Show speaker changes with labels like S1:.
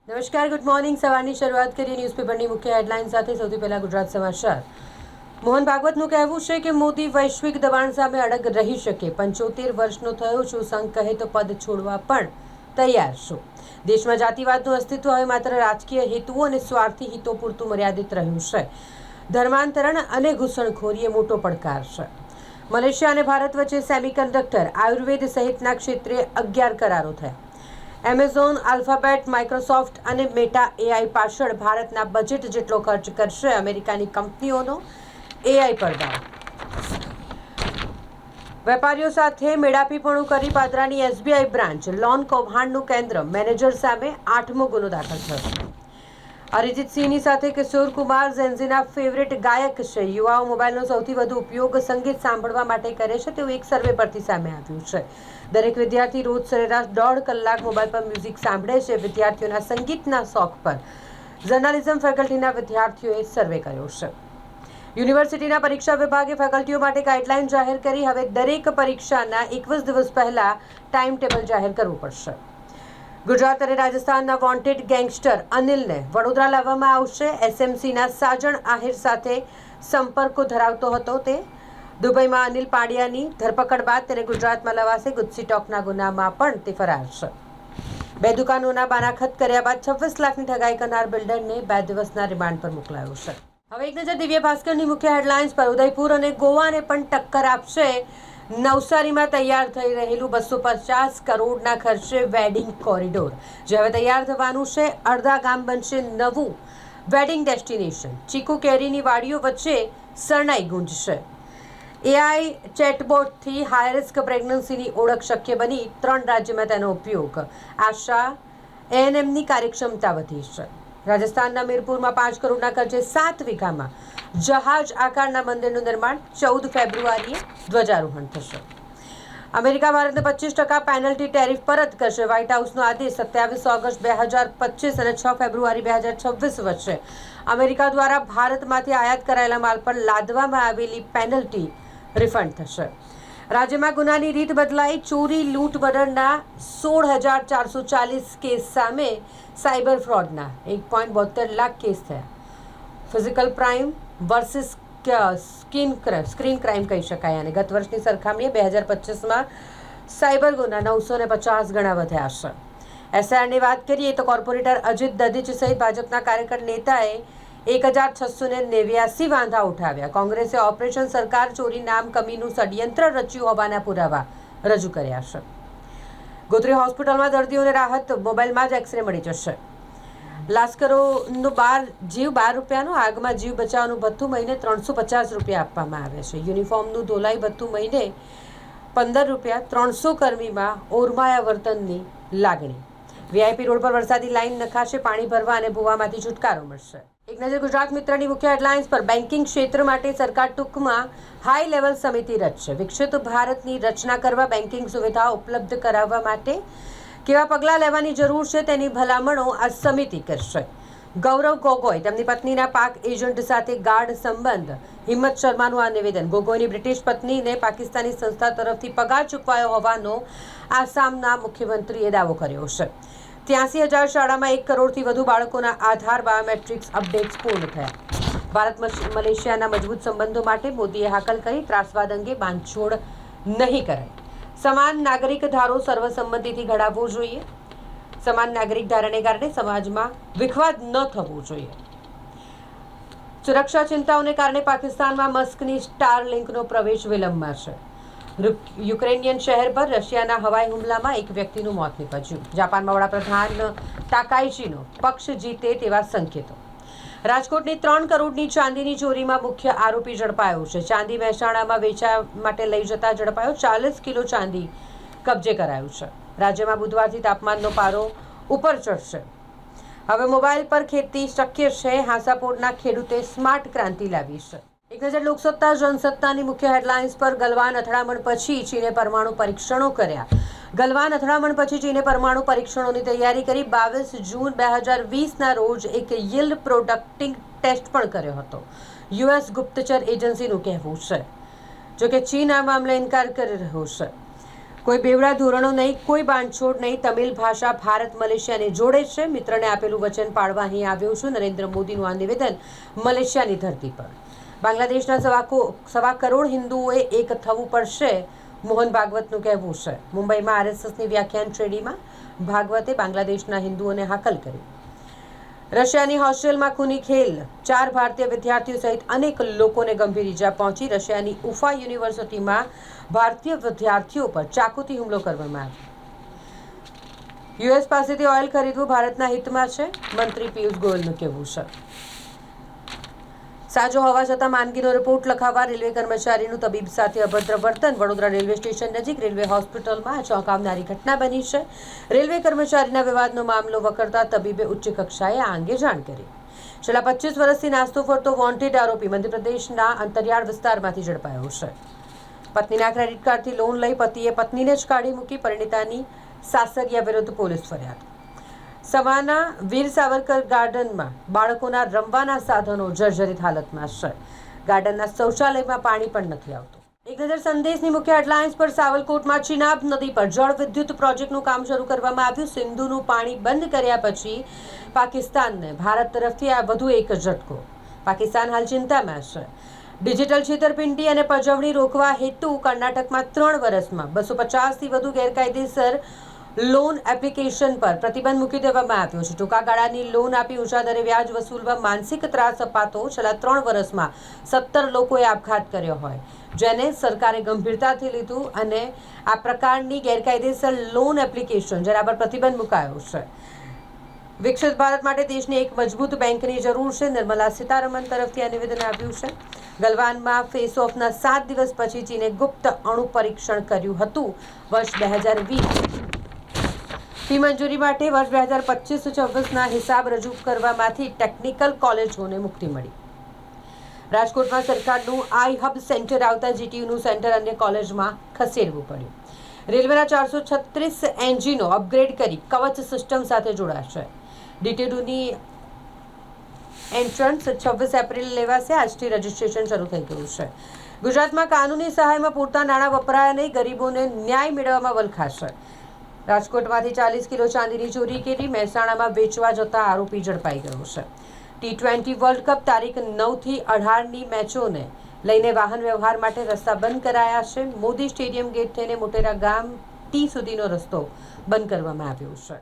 S1: નમસ્કાર, good morning. સવારની શરૂઆત કરીએ ન્યૂઝપેપરની મુખ્ય હેડલાઇન સાથે. સૌથી પહેલા ગુજરાત સમાચાર. મોહન ભાગવતનું કહેવું છે કે મોદી વૈશ્વિક દબાણ સામે અડગ રહી શકે. 75 વર્ષનો થયો છું, સંઘ કહે તો પદ છોડવા પણ તૈયાર છું. દેશમાં જાતિવાદનું અસ્તિત્વ હવે માત્ર રાજકીય હેતુઓ અને સ્વાર્થી હિતો પૂરતું મર્યાદિત રહ્યું છે. ધર્માંતરણ અને ઘૂસણખોરી એ મોટો પડકાર છે. મલેશિયા અને ભારત વચ્ચે સેમિકન્ડક્ટર, આયુર્વેદ સહિતના ક્ષેત્રે 11 કરારો થયા. એમેઝોન, આલ્ફાબેટ, માઇક્રોસોફ્ટ અને મેટા એઆઈ પાછળ ભારતના બજેટ જેટલો ખર્ચ કરશે અમેરિકાની કંપનીઓનો એઆઈ પર દાવ. વેપારીઓ સાથે મેળાપીપણું કરી પાદરાની એસબીઆઈ બ્રાન્ચ લોન કૌભાંડનું કેન્દ્ર. મેનેજર સામે 8મો ગુનો દાખલ થયો. અરિજીત સિંહની સાથે કિશોર કુમાર ઝેન્ઝીના ફેવરેટ ગાયક છે. યુવાઓ મોબાઈલનો સૌથી વધુ ઉપયોગ સંગીત સાંભળવા માટે કરે છે તેવું એક સર્વે પરથી સામે આવ્યું છે. દરેક વિદ્યાર્થી રોજ સરેરાશ 1.5 કલાક મોબાઈલ પર મ્યુઝિક સાંભળે છે. વિદ્યાર્થીઓના સંગીતના શોખ પર જર્નાલિઝમ ફેકલ્ટીના વિદ્યાર્થીઓએ સર્વે કર્યો છે. યુનિવર્સિટીના પરીક્ષા વિભાગે ફેકલ્ટીઓ માટે ગાઈડલાઈન જાહેર કરી. હવે દરેક પરીક્ષાના 21 દિવસ પહેલા ટાઈમ ટેબલ જાહેર કરવું પડશે. ગુજરાત અને રાજસ્થાનના વોન્ટેડ ગેંગસ્ટર અનિલને વડોદરા લાવવામાં આવશે. એસએમસીના સાજણ આહિર સાથે સંપર્કો ધરાવતો હતો તે. દુબઈમાં અનિલ પાડિયાની ધરપકડ બાદ તેને ગુજરાતમાં લવાશે. ગુજસી ટોકના ગુનામાં પણ તે ફરાર છે. 2 દુકાનોના બાનાખત કર્યા બાદ 26 લાખની ઠગાઈ કરનાર બિલ્ડરને 2 દિવસના રિમાન્ડ પર મોકલાયો છે. હવે એક નજર દિવ્ય ભાસ્કરની મુખ્ય હેડલાઇન્સ પર. ઉદયપુર અને ગોવાને પણ ટક્કર આપશે નવસારીમાં તૈયાર થઈ રહેલું 250 કરોડના ખર્ચે વેડિંગ કોરિડોર, જે હવે તૈયાર થવાનું છે. અડધા ગામ બનશે નવું વેડિંગ ડેસ્ટિનેશન. ચીકુ કેરીની વાડીઓ વચ્ચે શરણાઈ ગુંજશે. એઆઈ ચેટબોટથી હાઈ રિસ્ક પ્રેગ્નન્સીની ઓળખ શક્ય બની. 3 રાજ્યમાં તેનો ઉપયોગ. આશા એએનએમની કાર્યક્ષમતા વધી છે. રાજસ્થાનના મીરપુરમાં 5 કરોડના ખર્ચે 7 વીઘામાં જહાજ આકારના મંદિરનું નિર્માણ. 14 ફેબ્રુઆરીએ ધ્વજારોહણ થશે. અમેરિકા ભારતને 25% પેનલ્ટી ટેરિફ પરત કરશે. વ્હાઇટ હાઉસનો આદેશ. 27 ઓગસ્ટ 2025 અને 6 ફેબ્રુઆરી 2026 વચ્ચે અમેરિકા દ્વારા ભારતમાંથી આયાત કરાયેલા માલ પર લાદવામાં આવેલી પેનલ્ટી રિફંડ થશે. રાજ્યમાં ગુનાની રીત બદલાઈ. ચોરી, લૂંટ, મર્ડરના 16,440 કેસ સામે સાયબર ફ્રોડના 1.72 લાખ કેસ થયા. Physical crime versus screen crime કહી શકાય. અને ગત વર્ષની સરખામણીએ 2025માં સાયબર ગુના 950 ગણા વધ્યા છે. એસઆઈઆરની વાત કરીએ તો કોર્પોરેટર અજીત દધીચ સહિત ભાજપના કાર્યકર નેતાએ 1689 વાંધા ઉઠાવ્યા. કોંગ્રેસે ઓપરેશન સરકાર ચોરી નામ કમીનું ષડયંત્ર રચ્યું હોવાના પુરાવા રજૂ કર્યા છે. ગોત્રી હોસ્પિટલમાં દર્દીઓને રાહત. મોબાઈલમાં જ એક્સરે મળી જશે. લાશ્કરોનું જીવ 12 રૂપિયાનું. આગમાં જીવ બચાવવાનું ભથ્થું મહિને 350 રૂપિયા આપવામાં આવે છે. યુનિફોર્મનું ધોલાઈ ભથ્થું મહિને 15 રૂપિયા. 300 કર્મીમાં ઓરમાયા વર્તનની લાગણી. વીઆઈપી રોડ પર વરસાદી લાઈન નખાશે. પાણી ભરવા અને ભૂવામાંથી છુટકારો મળશે. એક નજર ગુજરાત મિત્રની મુખ્ય હેડલાઇન્સ પર. બેન્કિંગ ક્ષેત્ર માટે સરકાર ટૂંકમાં હાઈ લેવલ સમિતિ રચશે. વિકસિત ભારતની રચના કરવા બેન્કિંગ સુવિધાઓ ઉપલબ્ધ કરાવવા માટે કેવા પગલાં લેવાની જરૂર છે તેની ભલામણો આ સમિતિ કરશે. ગૌરવ ગોગોઈ, તેમની પત્નીના પાક એજન્ટ સાથે ગાઢ સંબંધ. હિંમત શર્માનું આ નિવેદન. ગોગોઈની બ્રિટિશ પત્નીને પાકિસ્તાની સંસ્થા તરફથી પગાર ચૂકવાયો હોવાનો આસામના મુખ્યમંત્રીએ દાવો કર્યો છે. 83,000 શાળામાં 1 કરોડથી વધુ બાળકોના આધાર બાયોમેટ્રિક્સ અપડેટ્સ પૂર્ણ થયા. ભારત મલેશિયાના મજબૂત સંબંધો માટે મોદીએ હાકલ કરી. ત્રાસવાદ અંગે બાંધછોડ નહીં કરાય. સમાન નાગરિક ધારો સર્વસંમતિથી ઘડાવવો જોઈએ. સમાન નાગરિક ધારાને કારણે સમાજમાં વિખવાદ ન થવો જોઈએ. સુરક્ષા ચિંતાઓને કારણે પાકિસ્તાનમાં મસ્કની સ્ટાર લિંકનો પ્રવેશ વિલંબમાં છે. યુક્રેનિયન શહેર પર રશિયાના હવાઈ હુમલામાં એક વ્યક્તિનું મોત નીપજ્યું. જાપાનમાં વડાપ્રધાન તાકાઇચીનો પક્ષ જીતે તેવા સંકેતો. રાજકોટની 3 કરોડની ચાંદીની ચોરીમાં મુખ્ય આરોપી ઝડપાયો છે. ચાંદી મહેસાણામાં વેચાણ માટે લઈ જતા ઝડપાયો. 40 કિલો ચાંદી કબજે કરાયું છે. રાજ્યમાં બુધવારથી તાપમાનનો પારો ઉપર ચડશે. હવે મોબાઈલ પર ખેતી શક્ય છે. હાંસાપોરના ખેડૂતે સ્માર્ટ ક્રાંતિ લાવી છે. એક નજર લોકસત્તા જનસત્તાની મુખ્ય હેડલાઇન્સ પર. ગલવાન અથડામણ પછી ચીને પરમાણુ પરીક્ષણો કર્યા. ગલવાન અથડામણ પછી ચીને પરમાણુ પરીક્ષણોની તૈયારી કરી. 22 જૂન 2020ના રોજ એક યીલ્ડ પ્રોડક્ટિંગ ટેસ્ટ પણ કર્યો હતો. યુએસ ગુપ્તચર એજન્સીનું કહેવું છે. જોકે ચીન આ મામલે ઇનકાર કરી રહ્યો છે. કોઈ બેવડા ધોરણો નહીં, કોઈ બાંધછોડ નહીં. તમિલ ભાષા ભારત મલેશિયાને જોડે છે. મિત્રને આપેલું વચન પાળવા અહીં આવ્યો છું. નરેન્દ્ર મોદીનું આ નિવેદન મલેશિયાની ધરતી પર. બાંગ્લાદેશના સવા કરોડ હિન્દુઓએ એક થવું પડશે, મોહન ભાગવતનું કહેવું છે. મુંબઈમાં આરએસએસની વ્યાખ્યાન શ્રેણીમાં ભાગવતે બાંગ્લાદેશના હિન્દુઓને હાકલ કરી. રશિયાની હોસ્ટેલમાં ખૂની ખેલ, 4 ભારતીય વિદ્યાર્થીઓ સહિત અનેક લોકોને ગંભીર ઈજા પહોંચી. રશિયાની ઉફા યુનિવર્સિટીમાં ભારતીય વિદ્યાર્થીઓ પર ચાકુથી હુમલો કરવામાં આવ્યો. યુએસ પાસેથી ઓઇલ ખરીદવું ભારતના હિતમાં છે, મંત્રી પિયુષ ગોયલનું કહેવું છે. સાજો હોવા છતાં માંદગીનો રિપોર્ટ લખાવવા રેલવે કર્મચારીનું તબીબ સાથે અભદ્ર વર્તન. વડોદરા રેલવે સ્ટેશન નજીક રેલવે હોસ્પિટલમાં ચોંકાવનારી ઘટના બની છે. રેલવે કર્મચારીના વિવાદનો મામલો વકરતા તબીબે ઉચ્ચ કક્ષાએ આ અંગે જાણ કરી. છેલ્લા 25 વર્ષથી નાસ્તો ફરતો વોન્ટેડ આરોપી મધ્યપ્રદેશના અંતરિયાળ વિસ્તારમાંથી ઝડપાયો છે. પત્નીના ક્રેડિટ કાર્ડથી લોન લઈ પતિએ પત્નીને જ કાઢી મૂકી. પરિણીતાની સાસરિયા વિરુદ્ધ પોલીસ ફરિયાદ. સવાના વીર સાવરકર ગાર્ડનમાં બાળકોના રમવાના સાધનો જર્જરિત હાલતમાં છે. ગાર્ડનના શૌચાલયમાં પાણી પણ નથી આવતું. એક નજર સંદેશની મુખ્ય હેડલાઇન્સ પર. સાવલકોટમાં ચિનાબ નદી પર જળ વિદ્યુત પ્રોજેક્ટનું કામ શરૂ કરવામાં આવ્યું. સિંધુનું પાણી બંધ કર્યા પછી પાકિસ્તાનને ભારત તરફથી આ વધુ એક ઝટકો. પાકિસ્તાન હાલ ચિંતામાં છે. ડિજિટલ છેતરપિંડી અને પજવણી રોકવા હેતુ કર્ણાટકમાં 3 વર્ષમાં 250થી વધુ ગેરકાયદેસર લોન એપ્લિકેશન પર પ્રતિબંધ મૂકી દેવામાં આવ્યો છે. ટૂંકા ગાળાની લોન આપી ઊંચા દરે વ્યાજ વસૂલવા માનસિક ત્રાસ અપાતો છેલ્લા 3 વર્ષમાં 17 લોકોએ આપઘાત કર્યો હોય, જેને સરકારે ગંભીરતાથી લીધું અને આ પ્રકારની ગેરકાયદેસર લોન એપ્લિકેશન જેના પર પ્રતિબંધ મુકાયો છે. વિકસિત ભારત માટે દેશની એક મજબૂત બેંકની જરૂર છે. નિર્મલા સીતારમણ તરફથી આ નિવેદન આવ્યું છે. ગલવાનમાં ફેસ ઓફના 7 દિવસ પછી ચીને ગુપ્ત અણુ પરીક્ષણ કર્યું હતું. વર્ષ 2020 ફી મંજૂરી માટે વર્ષ 2025-26ના હિસાબ રજૂ કરવામાંથી ટેકનિકલ કોલેજોને મુક્તિ મળી. રાજકોટમાં સરકારનું આઈ હબ સેન્ટર આવતા જીટીયુનું સેન્ટર અન્ય કોલેજમાં ખસેડવું પડ્યું. રેલવેના 436 એન્જિનો અપગ્રેડ કરી કવચ સિસ્ટમ સાથે જોડાશે. ડીટીયુની એન્ટ્રન્સ 26 એપ્રિલ લેવાશે. આજથી રજીસ્ટ્રેશન શરૂ થઈ ગયું છે. ગુજરાતમાં કાનૂની સહાયમાં પૂરતા નાણાં વપરાયા નહીં, ગરીબોને ન્યાય મેળવવામાં વલખાશે. રાજકોટમાંથી 40 કિલો ચાંદીની ચોરી કરી. મહેસાણામાં વેચવા જતા આરોપી ઝડપાઈ ગયો છે. T20 વર્લ્ડ કપ તારીખ 9થી 18ની મેચોને લઈને વાહન વ્યવહાર માટે રસ્તા બંધ કરાયા છે. મોદી સ્ટેડિયમ ગેટ થઈને મોટેરા ગામ ટી સુધીનો રસ્તો બંધ કરવામાં આવ્યો છે.